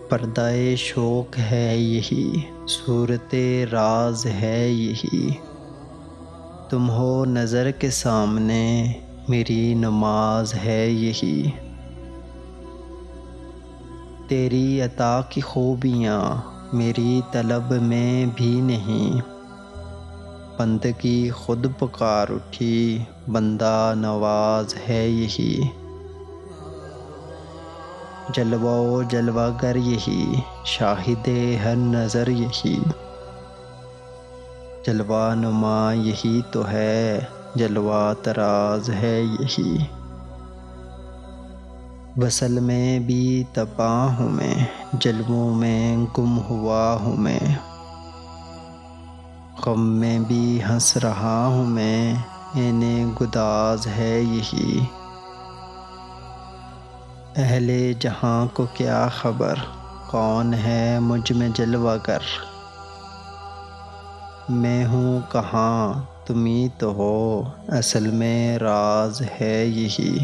پردہ شوق ہے یہی، صورت راز ہے یہی، تم ہو نظر کے سامنے میری نماز ہے یہی۔ تیری عطا کی خوبیاں میری طلب میں بھی نہیں، بندگی خود پکار اٹھی بندہ نواز ہے یہی۔ جلوہ و جلوہ گر یہی، شاہد ہر نظر یہی، جلوہ نما یہی تو ہے، جلوہ طراز ہے یہی۔ وصل میں بھی تپاں ہوں میں، جلووں میں گم ہوا ہوں میں، غم میں بھی ہنس رہا ہوں میں، عین گداز ہے یہی۔ اہل جہاں کو کیا خبر، کون ہے مجھ میں جلوہ گر، میں ہوں کہاں تمہیں تو ہو، اصل میں راز ہے یہی۔